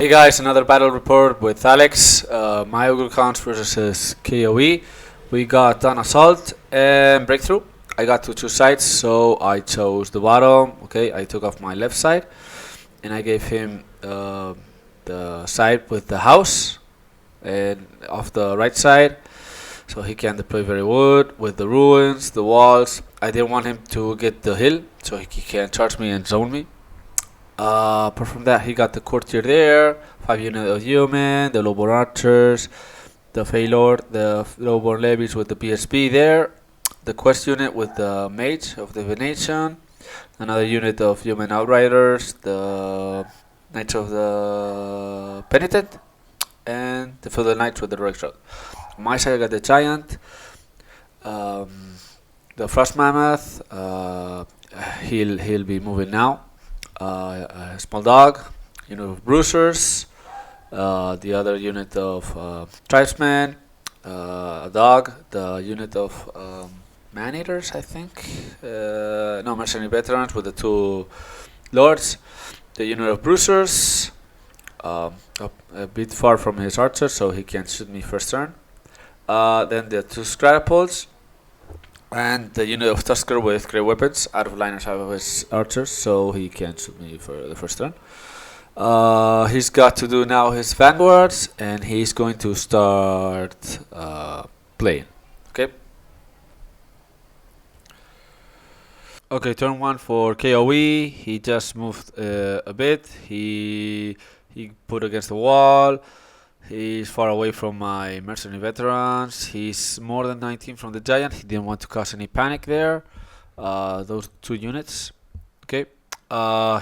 Hey guys, another battle report with Alex. My Ogre Khans versus KOE. We got an assault and breakthrough. I got to choose sides, so I chose the bottom. Okay, I took off my left side and I gave him the side with the house, and off the right side, so he can deploy very wood with the ruins, the walls. I didn't want him to get the hill, so he can charge me and zone me. Apart from that, he got the courtier there, 5 units of human, the lowborn archers, the Failord, the lowborn levies with the PSP there, the quest unit with the mage of divination, another unit of human outriders, the knights of the penitent, and the feudal knights with the direct shot. On my side, I got the giant, the frost mammoth. He'll be moving now. A small dog, unit of Bruisers, the other unit of tribesmen, a dog, the unit of man-eaters, I think. No, mercenary veterans with the 2 lords, the unit of Bruisers, a bit far from his archer, so he can shoot me first turn. Then the 2 scrapults, and the unit of Tusker with great weapons out of line of his archers, so he can shoot me for the first turn. He's got to do now his vanguards, and he's going to start playing. Okay, turn 1 for KOE. He just moved a bit. He put against the wall. He's far away from my mercenary veterans. He's more than 19 from the giant. He didn't want to cause any panic there. Those 2 units. Okay.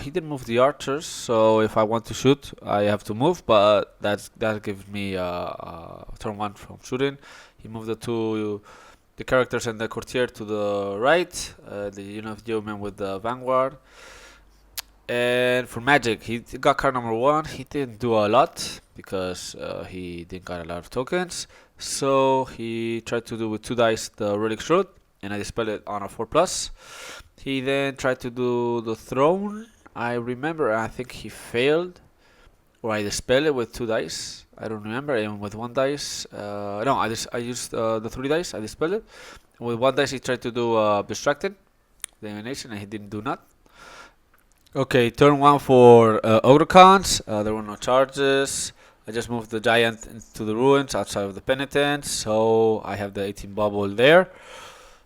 He didn't move the archers, so if I want to shoot, I have to move. But that gives me turn 1 from shooting. He moved the characters and the courtier to the right. The unit of yeomen with the vanguard. And for magic, he got card number 1. He didn't do a lot because he didn't got a lot of tokens. So he tried to do with 2 dice the relic shroud, and I dispelled it on a 4+. He then tried to do the throne. I remember, I think he failed, or I dispelled it with 2 dice. I don't remember, and with 1 dice. No, I used the 3 dice. I dispelled it. With 1 dice, he tried to do distracted the animation, and he didn't do that. Okay, turn 1 for Ogre Khans. There were no charges. I just moved the giant into the ruins outside of the penitent, so I have the 18 bubble there.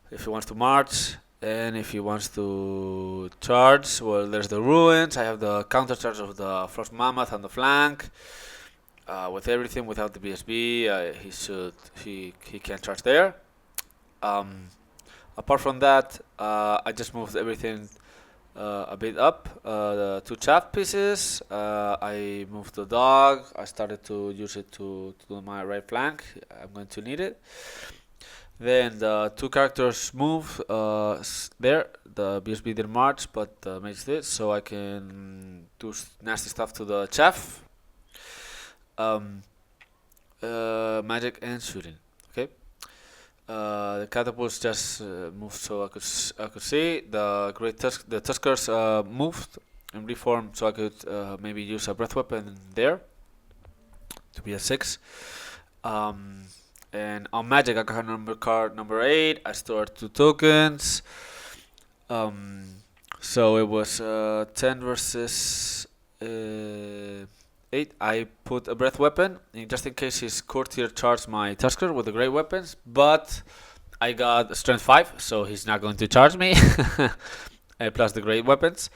If he wants to march, and if he wants to charge, well, there's the ruins. I have the counter charge of the frost mammoth on the flank. With everything, without the BSB, he can charge there. Apart from that, I just moved everything a bit up, the 2 chaff pieces. I moved the dog. I started to use it to do my right flank. I'm going to need it. Then the 2 characters move there. The BSB didn't march, but the mage did, so I can do nasty stuff to the chaff. Magic and shooting. Okay. The catapults just moved, so I could see the the Tuskers moved and reformed, so I could maybe use a breath weapon there to be a 6. And on magic, I got card number 8. I stored 2 tokens. So it was 10 versus 8. I put a breath weapon just in case his courtier charged my Tusker with the great weapons, but I got strength 5, so he's not going to charge me. Plus the great weapons.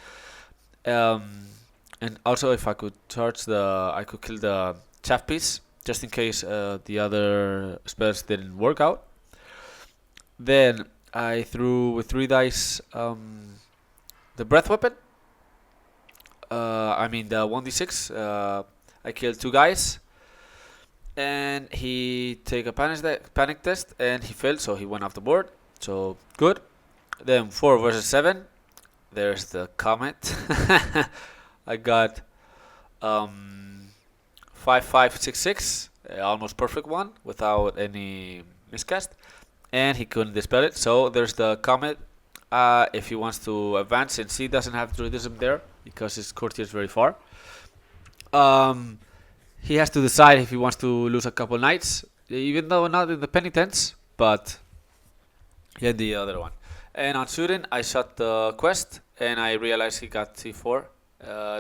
And also, if I could charge I could kill the chaff piece just in case the other spells didn't work out. Then I threw with 3 dice the breath weapon. I mean the 1d6. I killed 2 guys, and he take a panic test, and he failed, so he went off the board. So good. Then 4 versus 7. There's the comet. I got 5, 5, 6, 6. Almost perfect one without any miscast, and he couldn't dispel it. So there's the comet. If he wants to advance, since he doesn't have druidism there because his courtier is very far. he has to decide if he wants to lose a couple knights, even though not in the penitence, but in the other one. And on shooting, I shot the quest, and I realized he got T4,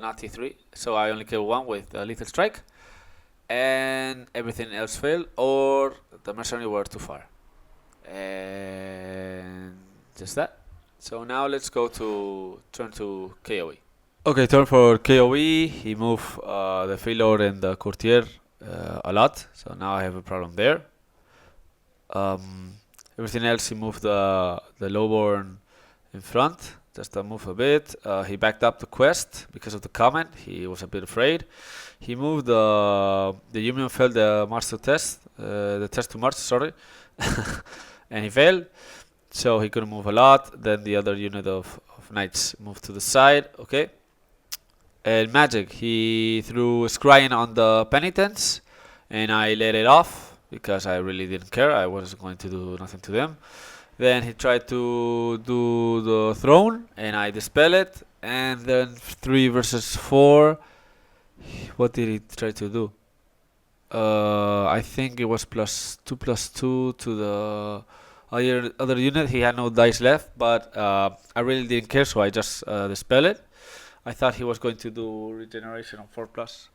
not T3, so I only killed one with lethal strike, and everything else failed, or the mercenary were too far. And just that. So now let's go to turn to KOE. Okay, turn for KOE. He moved the freelord and the courtier a lot, so now I have a problem there. Everything else, he moved the lowborn in front, just to move a bit. He backed up the quest because of the comment. He was a bit afraid. He moved the Union failed the march to test, the test to march, sorry, and he failed, so he couldn't move a lot. Then the other unit of knights moved to the side. Okay. And magic, he threw scrying on the penitents, and I let it off because I really didn't care. I wasn't going to do nothing to them. Then he tried to do the throne, and I dispel it. And then 3 versus 4. What did he try to do? I think it was +2/+2 to the other unit. He had no dice left, but I really didn't care, so I just dispel it. I thought he was going to do regeneration on 4+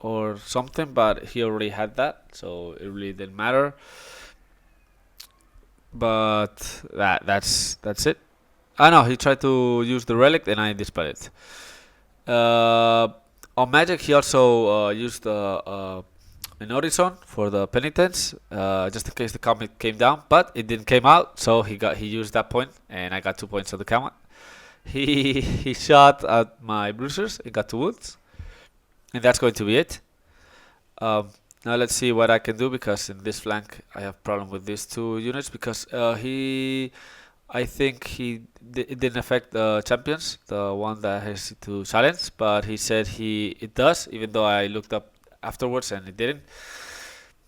or something, but he already had that, so it really didn't matter. But that's it. No, he tried to use the relic, and I dispelled it. On magic, he also used an horizon for the penitence, just in case the comet came down, but it didn't came out, so he used that point, and I got 2 points of the count. He shot at my bruisers and got 2 wounds, and that's going to be it. Now let's see what I can do, because in this flank I have problem with these 2 units, because I think it didn't affect the champions, the one that has to challenge, but he said it does, even though I looked up afterwards and it didn't.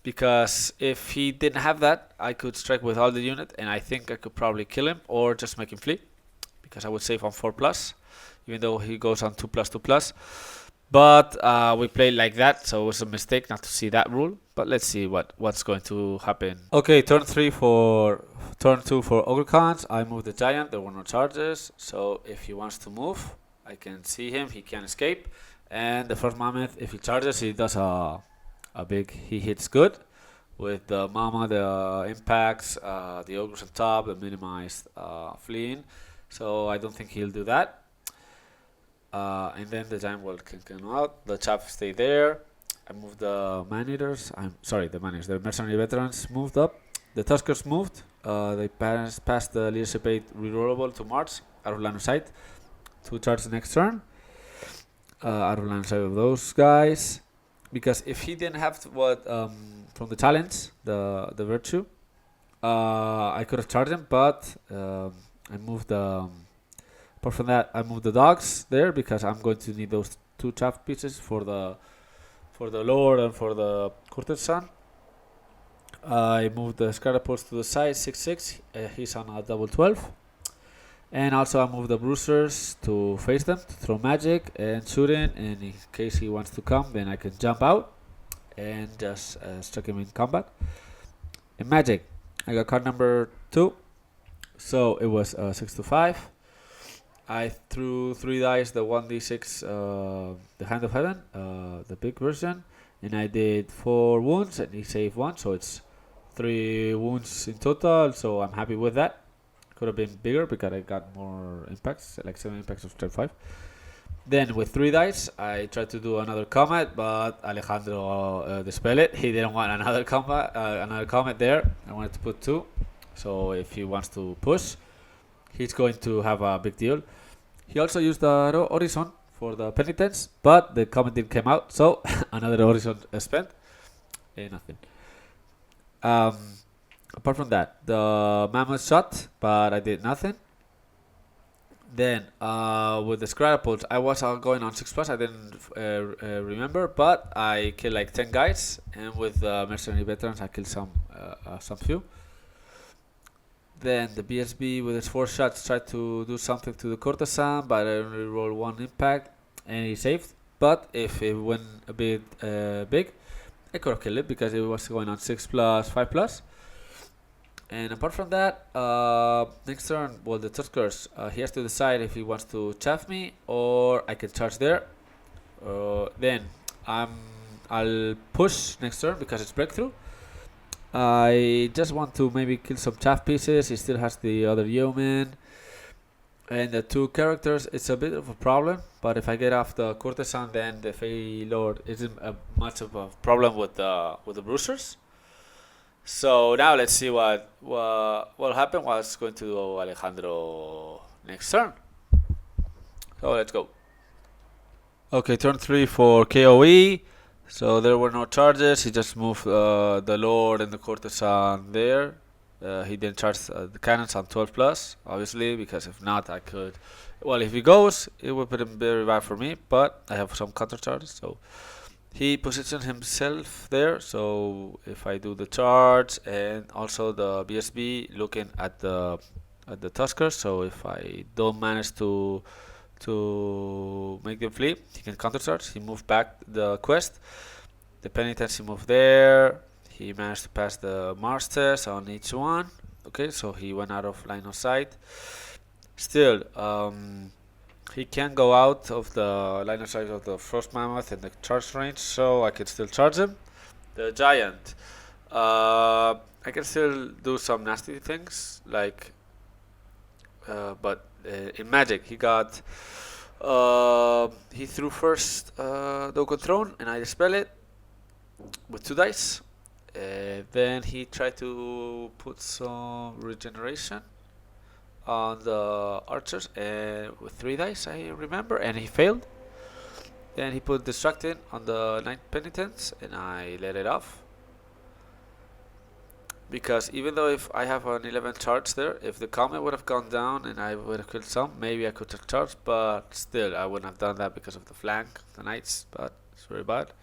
Because if he didn't have that, I could strike with all the unit, and I think I could probably kill him or just make him flee, because I would save on 4+, even though he goes on 2+2+. But we played like that, so it was a mistake not to see that rule. But let's see what's going to happen. Okay, turn 2 for Ogre Khans. I moved the giant. There were no charges, so if he wants to move, I can see him. He can escape. And the first mammoth, if he charges, he does he hits good with the mama, the impacts, the ogres on top, the minimized fleeing. So I don't think he'll do that. And then the giant world can come out. The chaff stay there. I moved the man-eaters. The mercenary veterans moved up. The Tuskers moved. They passed the leadership 8 rerollable to March out of line of sight to charge the next turn. Out of line of sight of those guys, because if he didn't have from the challenge, the virtue, I could have charged him, but I moved apart from that, I moved the dogs there because I'm going to need those 2 chaff pieces for the lord and for the courtesan. I moved the scatterpots to the side, 6/6. He's on a double 12. And also I moved the bruisers to face them, to throw magic and shooting, and in case he wants to come, then I can jump out and just strike him in combat. In magic, I got card number 2, so it was 6/5. I threw 3 dice, the 1d6, the Hand of Heaven, the big version, and I did 4 wounds, and he saved 1, so it's 3 wounds in total, so I'm happy with that. Could have been bigger because I got more impacts, like 7 impacts of strength 5. Then with 3 dice, I tried to do another combat, but Alejandro dispelled it. He didn't want another combat there. I wanted to put 2, so if he wants to push, he's going to have a big deal. He also used the horizon for the penitence, but the comment didn't come out, so another horizon spent. Nothing. Apart from that, the mammoth shot, but I did nothing. Then with the scratterpulse, I was going on 6+. I didn't remember, but I killed like 10 guys, and with the mercenary veterans, I killed some few. Then the BSB with his 4 shots tried to do something to the courtesan, but I only rolled 1 impact, and he saved. but if it went a bit big, I could have killed it because it was going on 6+, 5+. And apart from that, next turn, well, the Tuskers, he has to decide if he wants to chaff me or I can charge there. Then I'll push next turn because it's breakthrough. I just want to maybe kill some chaff pieces. He still has the other yeoman. And the 2 characters, it's a bit of a problem, but if I get off the Courtesan, then the Fey Lord isn't much of a problem with the Bruisers. So now let's see what happened. What's going to do Alejandro next turn? So let's go. Okay, turn 3 for KOE. So there were no charges. He just moved the Lord and the Courtesan there. He didn't charge the cannons on 12+, obviously, because if not, I could. Well, if he goes, it would be very bad for me, but I have some counter charges, so he positioned himself there. So if I do the charge and also the BSB looking at the Tuskers, so if I don't manage to make them flee, he can counter charge. He moved back the quest. The Pennant, he moved there. He managed to pass the Mars test on each one. Okay, so he went out of line of sight. Still, he can go out of the line of sight of the Frost Mammoth in the charge range, so I can still charge him. The Giant, I can still do some nasty things, like, but in Magic, he got, he threw first Dokkan Throne, and I dispel it with 2 dice. Then he tried to put some regeneration on the archers with 3 dice, I remember, and he failed. Then he put Distracting on the 9 Penitents, and I let it off. Because even though if I have an 11 charge there, if the comet would have gone down and I would have killed some, maybe I could have charged, but still I wouldn't have done that because of the flank, the knights, but it's very bad.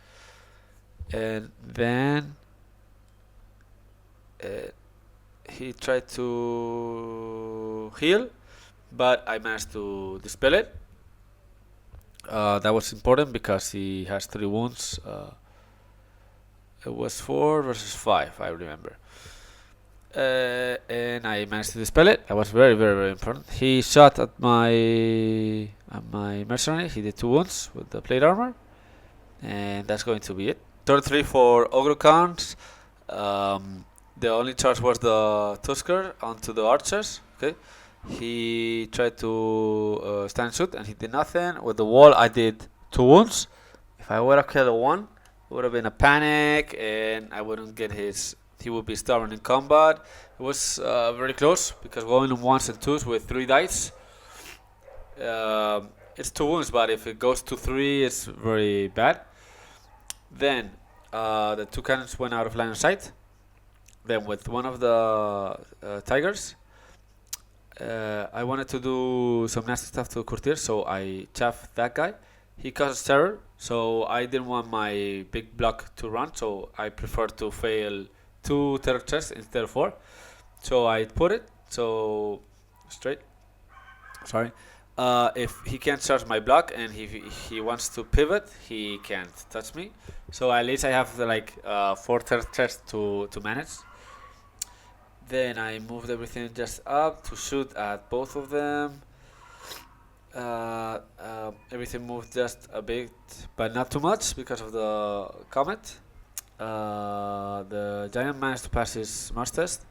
And then he tried to heal, but I managed to dispel it. That was important because he has 3 wounds. It was 4 versus 5, I remember. And I managed to dispel it. That was very, very, very important. He shot at my mercenary. He did 2 wounds with the plate armor, and that's going to be it. Turn 3 for Ogre Khans. The only charge was the Tusker onto the archers. Okay, he tried to stand and shoot, and he did nothing. With the wall, I did 2 wounds. If I would have killed 1, it would have been a panic, and I wouldn't get his. He would be stubborn in combat. It was very close because going on 1s and 2s with 3 dice, it's 2 wounds. But if it goes to 3, it's very bad. Then the 2 cannons went out of line of sight. Then with one of the tigers, I wanted to do some nasty stuff to Courtier, so I chaffed that guy. He caused terror, so I didn't want my big block to run, so I preferred to fail 2 terror chests instead of 4. So I put it, so straight. Sorry. If he can't charge my block and he wants to pivot, he can't touch me. So at least I have like 4 terror chests to manage. Then I moved everything just up to shoot at both of them. Everything moved just a bit, but not too much because of the comet. The giant managed to pass his Mars test.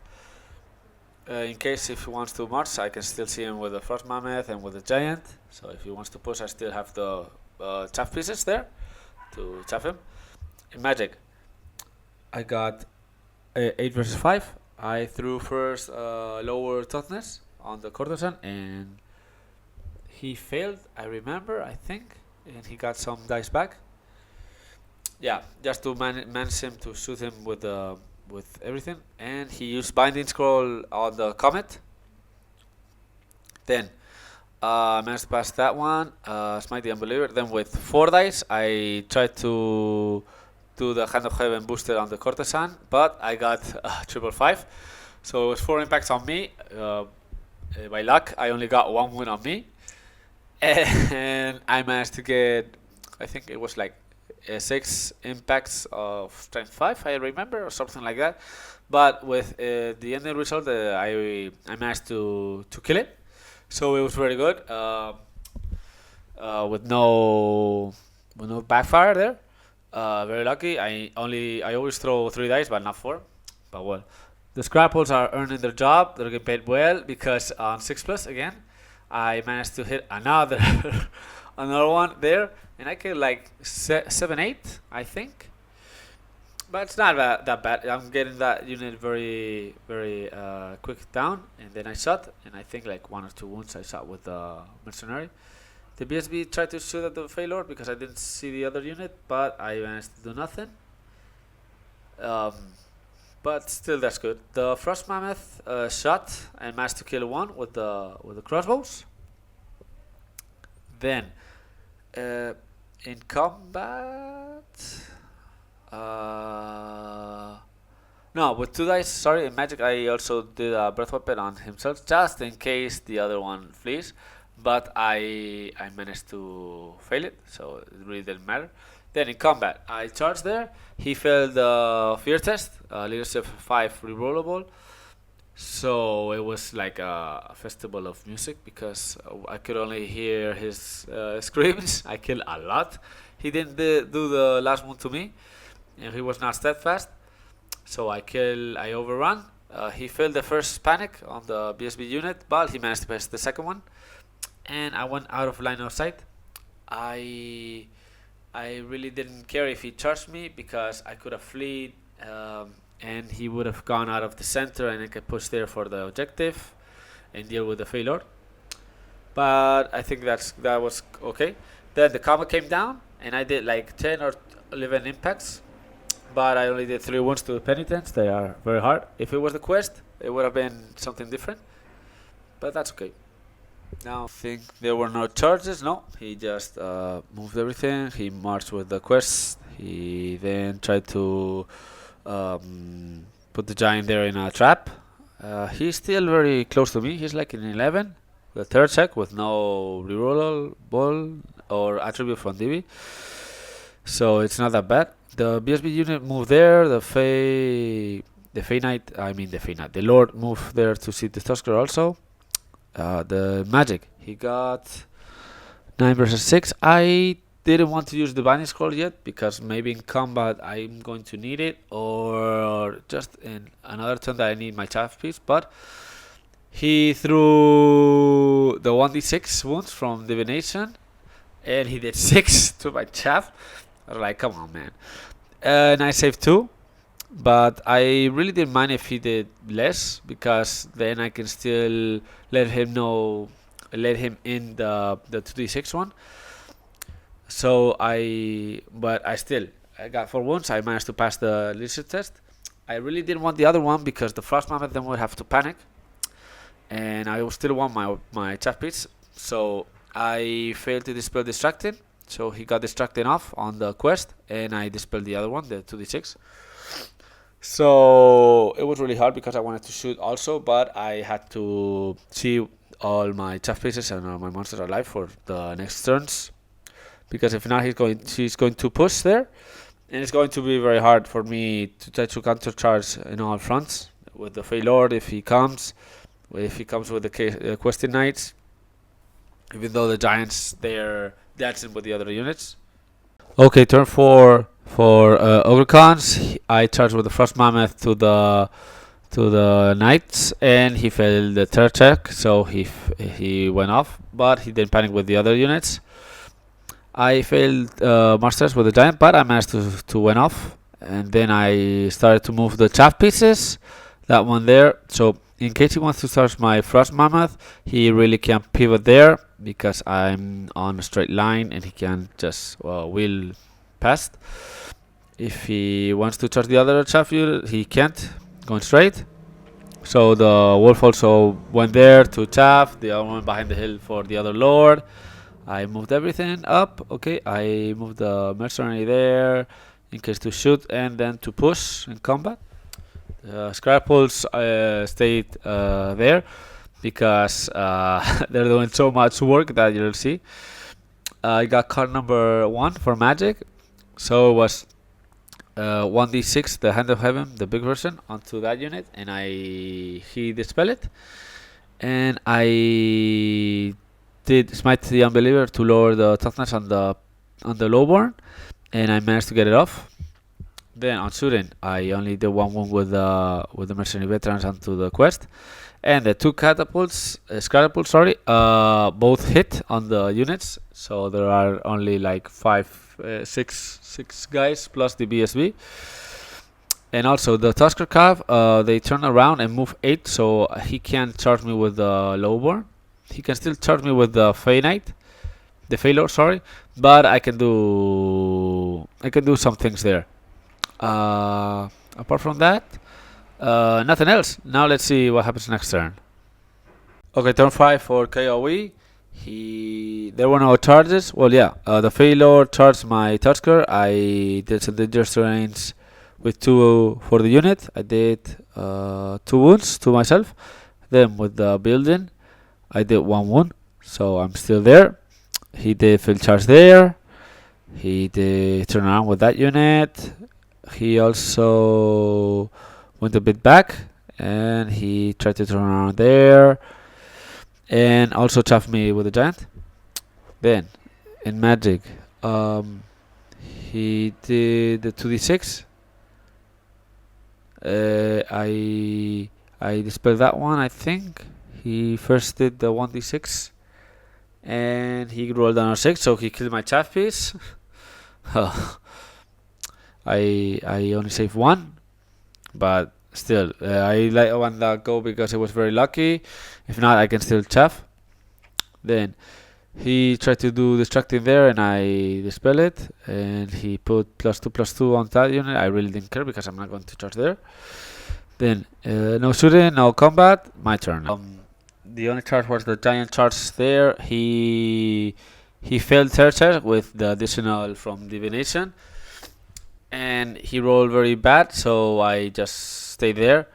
In case if he wants to march, I can still see him with the Frost Mammoth and with the giant. So if he wants to push, I still have the chaff pieces there to chaff him. In Magic, I got 8 versus 5. I threw first lower toughness on the courtesan, and he failed, I remember, I think, and he got some dice back. Yeah, just to manage him to shoot him with everything, and he used Binding Scroll on the comet. Then I managed to pass that one, Smite the Unbeliever. Then with 4 dice, I tried to do the Hand of Heaven booster on the courtesan, but I got 555. So it was 4 impacts on me. By luck, I only got 1 wound on me, and I managed to get I think it was like 6 impacts of strength 5, I remember, or something like that. But with the ending result, I managed to kill it, so it was very good. With no backfire there. Very lucky. I always throw 3 dice, but not 4. But well, the scrapples are earning their job. They're getting paid well because on 6+ again, I managed to hit another another one there, and I killed like 7-8, I think. But it's not that bad. I'm getting that unit very quick down, and then I shot, and I think like 1 or 2 wounds I shot with the mercenary. The BSB tried to shoot at the failure because I didn't see the other unit, but I managed to do nothing. But still, that's good. The Frost Mammoth shot and managed to kill 1 with the crossbows. Then, in combat, no, with 2 dice. Sorry, in Magic I also did a breath weapon on himself, just in case the other one flees. But I managed to fail it, so it really didn't matter. Then in combat, I charged there. He failed the fear test, leadership 5 rerollable. So it was like a festival of music because I could only hear his screams. I killed a lot. He didn't do the last one to me, and he was not steadfast. So I overrun. He failed the first panic on the BSB unit, but he managed to pass the second one. And I went out of line of sight. I really didn't care if he charged me because I could have fled, and he would have gone out of the center, and I could push there for the objective and deal with the failure. But I think that was okay. Then the combat came down, and I did like 10 or 11 impacts, but I only did 3 wounds to the penitents. They are very hard. If it was the quest, it would have been something different, but that's okay. Now I think there were no charges. No, he just moved everything. He marched with the quest. He then tried to put the giant there in a trap. He's still very close to me. He's like in 11, the 3rd check with no rerollable or attribute from DB, so it's not that bad. The BSB unit moved there. The Lord moved there to see the Tusker also. The magic, he got 9 versus 6. I didn't want to use the binding scroll yet because maybe in combat I'm going to need it, or just in another turn that I need my chaff piece. But he threw the 1d6 wounds from divination, and he did 6 to my chaff. I was like, come on, man. And I saved 2. But I really didn't mind if he did less, because then I can still let him in the 2d6 one. So I got 4 wounds. I managed to pass the leadership test. I really didn't want the other one because the Frost Mammoth then would have to panic, and I still want my chaff piece. So I failed to dispel distracting. So he got distracted off on the quest, and I dispelled the other one, the 2d6. So it was really hard because I wanted to shoot also, but I had to see all my chaff pieces and all my monsters alive for the next turns, because if not, he's going to push there, and it's going to be very hard for me to try to countercharge in all fronts with the Fey Lord if he comes with the Questing Knights, even though the Giants, they're dancing with the other units. Okay, turn 4 for Ogre Khans. I charged with the Frost Mammoth to the Knights, and he failed the 3rd check, so he went off, but he didn't panic with the other units. I failed Masters with the Giant, but I managed to went off, and then I started to move the chaff pieces, that one there. So in case he wants to charge my Frost Mammoth, he really can't pivot there because I'm on a straight line, and he can just wheel past. If he wants to charge the other chaff unit, he can't, going straight. So the wolf also went there to chaff, the other one behind the hill for the other lord. I moved everything up. Okay, I moved the mercenary there in case to shoot and then to push in combat. Scrapples stayed there because they're doing so much work that you'll see. I got card number 1 for magic, so it was 1d6, the Hand of Heaven, the big version, onto that unit, and he dispelled it, and I did Smite the Unbeliever to lower the toughness on the lowborn, and I managed to get it off. Then on shooting, I only did one wound with the mercenary veterans onto the quest, and the two catapults, both hit on the units. So there are only like six guys plus the BSB. And also the Tusker Cav, they turn around and move 8, so he can't charge me with the lowborn. He can still charge me with the Fey Knight, the Failure, sorry, but I can do some things there. Apart from that, nothing else. Now let's see what happens next turn. Okay, turn 5 for KOE. There were no charges. Well, yeah, the Failure charged my Tusker. I did some dangerous terrains with 2 for the unit. I did 2 wounds to myself. Then with the building, I did 1 wound, so I'm still there. He did field charge there. He did turn around with that unit. He also went a bit back, and he tried to turn around there, and also chaffed me with a giant. Then, in magic, he did the 2d6. I dispelled that one, I think. He first did the 1d6, and he rolled another 6, so he killed my chaff piece. I only saved 1, but still, I want that go because it was very lucky. If not, I can still chaff. Then he tried to do distracting there, and I dispel it, and he put +2/+2 on that unit. I really didn't care because I'm not going to charge there. Then no shooting, no combat. My turn. The only charge was the giant charge there. He failed third charge with the additional from divination, and he rolled very bad, so I just stayed there.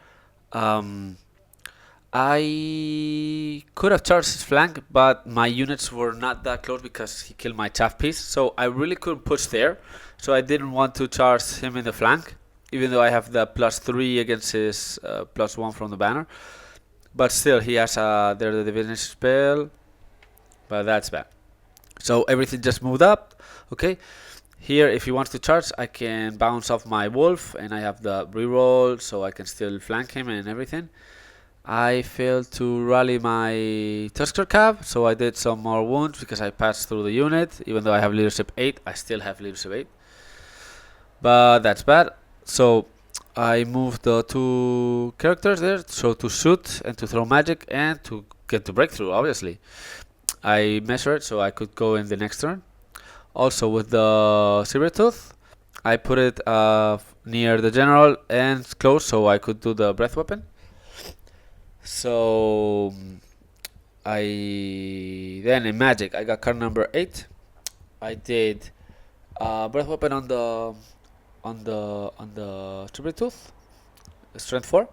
I could have charged his flank, but my units were not that close because he killed my chaff piece, so I really couldn't push there. So I didn't want to charge him in the flank, even though I have the +3 against his +1 from the banner. But still, he has there the divination spell, but that's bad. So everything just moved up. Okay. Here, if he wants to charge, I can bounce off my wolf, and I have the reroll, so I can still flank him and everything. I failed to rally my Tusker Cav, so I did some more wounds because I passed through the unit. Even though I have leadership 8, I still have leadership 8. But that's bad. So I moved the 2 characters there, so to shoot and to throw magic and to get the breakthrough, obviously. I measured so I could go in the next turn. Also with the Sabertooth, I put it near the general and close so I could do the breath weapon. So then in magic I got card number 8. I did breath weapon on the Sabertooth, strength 4.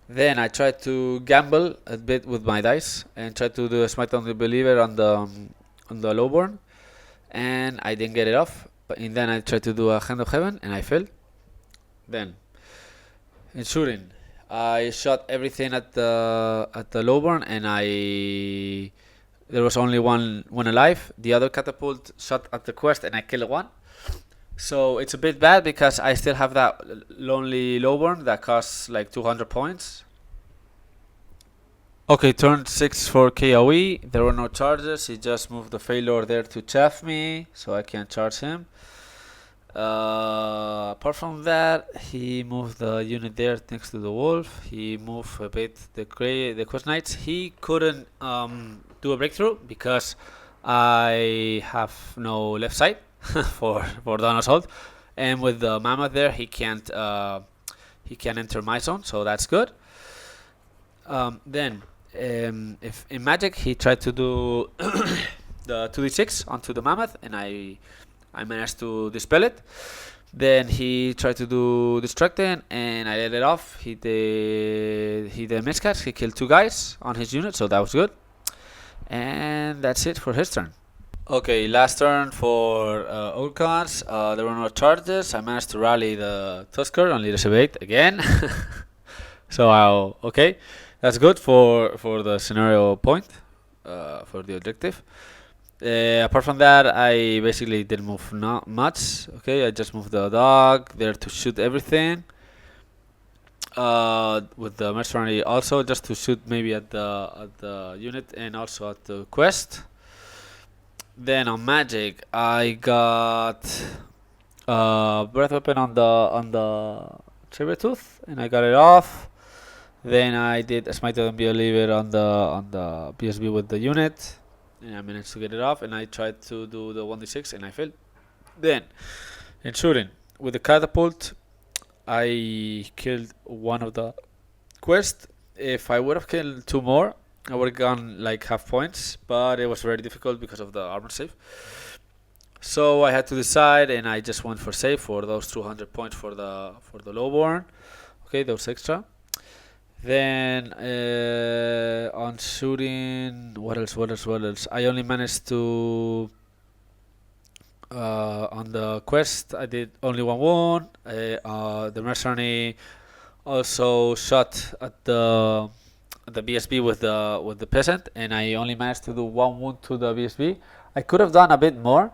Then I tried to gamble a bit with my dice and tried to do a smite on the believer on the lowborn, and I didn't get it off. But then I tried to do a Hand of Heaven, and I failed. Then in shooting, I shot everything at the lowborn, and there was only one alive. The other catapult shot at the quest, and I killed 1. So it's a bit bad because I still have that lonely lowborn that costs like 200 points. Okay, turn 6 for KOE. There were no charges. He just moved the Failure there to chaff me, so I can't charge him. Apart from that, he moved the unit there next to the wolf. He moved a bit the quest knights. He couldn't do a breakthrough because I have no left side for Dawn Assault, and with the mammoth there, he can't enter my zone, so that's good. Then if in magic he tried to do the 2d6 onto the mammoth, and I managed to dispel it. Then he tried to do distracting, and I let it off. He did miscast. He killed 2 guys on his unit, so that was good. And that's it for his turn. Okay, last turn for Ogre Khans. There were no charges. I managed to rally the Tusker on leadership 8 again. So okay, that's good for the scenario point, for the objective. Apart from that, I basically didn't move not much. Okay, I just moved the dog there to shoot everything. With the mercenary also just to shoot maybe at the unit and also at the quest. Then on magic, I got breath weapon on the saber tooth, and I got it off. Then I did a smite and believer on the PSB with the unit, and I managed to get it off. And I tried to do the 1d6, and I failed. Then in shooting with the catapult, I killed one of the quest. If I would have killed two more, I would have gone like half points, but it was very difficult because of the armor save. So I had to decide, and I just went for save for those 200 points for the lowborn. Okay, those extra. Then on shooting, what else? I only managed to on the quest I did only one wound. The mercenary also shot at the BSB with the peasant, and I only managed to do one wound to the BSB. I could have done a bit more,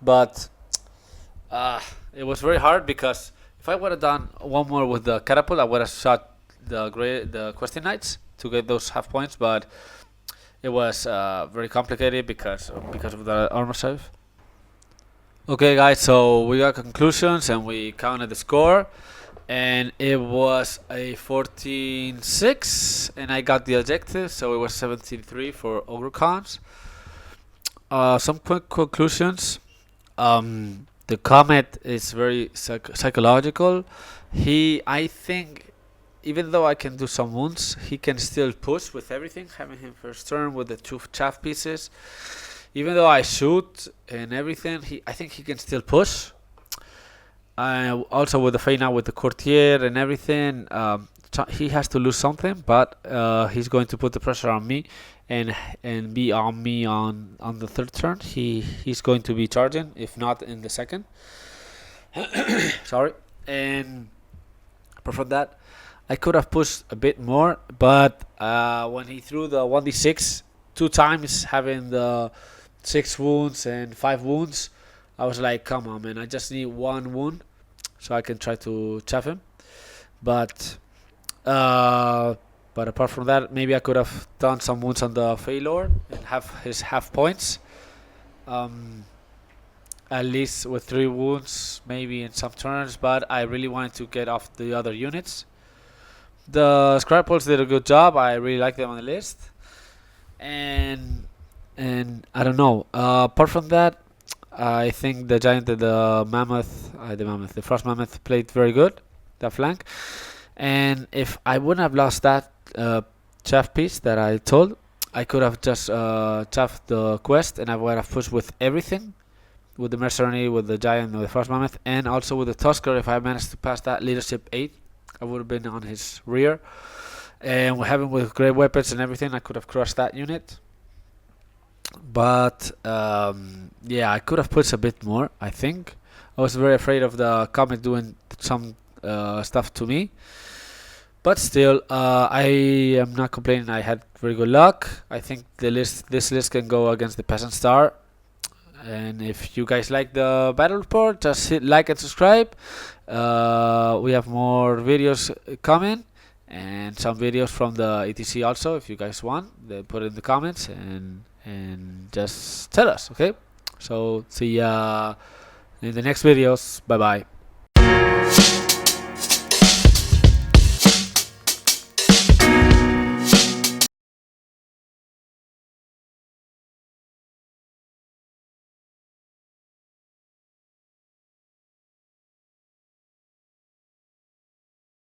but it was very hard because if I would have done one more with the catapult, I would have shot the Questing Knights to get those half points, but it was very complicated because of the armor save. Okay, guys, so we got conclusions and we counted the score, and it was a 14-6, and I got the objective, so it was 17-3 for Ogre Khans. Some quick conclusions. The Comet is very psychological. I think, even though I can do some wounds, he can still push with everything. Having him first turn with the two chaff pieces, even though I shoot and everything, I think he can still push. Also with the Feina, with the Courtier and everything, he has to lose something, but he's going to put the pressure on me and be on me on the third turn. He's going to be charging, if not in the second. Sorry. And apart from that, I could have pushed a bit more, but when he threw the 1d6 two times, having the 6 wounds and 5 wounds, I was like, come on, man, I just need one wound so I can try to chaff him. But apart from that, maybe I could have done some wounds on the Failure and have his half points. At least with 3 wounds, maybe in some turns, but I really wanted to get off the other units. The Scrappoles did a good job. I really like them on the list. And I don't know. Apart from that, I think the Giant and the Frost Mammoth played very good, that flank. And if I wouldn't have lost that chaff piece that I told, I could have just chaffed the quest, and I would have pushed with everything, with the Mercenary, with the Giant, with the Frost Mammoth, and also with the Tusker. If I managed to pass that leadership 8, I would have been on his rear. And with great weapons and everything, I could have crushed that unit. But yeah, I could have pushed a bit more, I think. I was very afraid of the Comet doing some stuff to me. But still, I am not complaining. I had very good luck. I think this list can go against the Peasant Star. And if you guys like the battle report, just hit like and subscribe. We have more videos coming, and some videos from the ETC also. If you guys want, then put it in the comments and just tell us. Okay, so see ya in the next videos. Bye bye.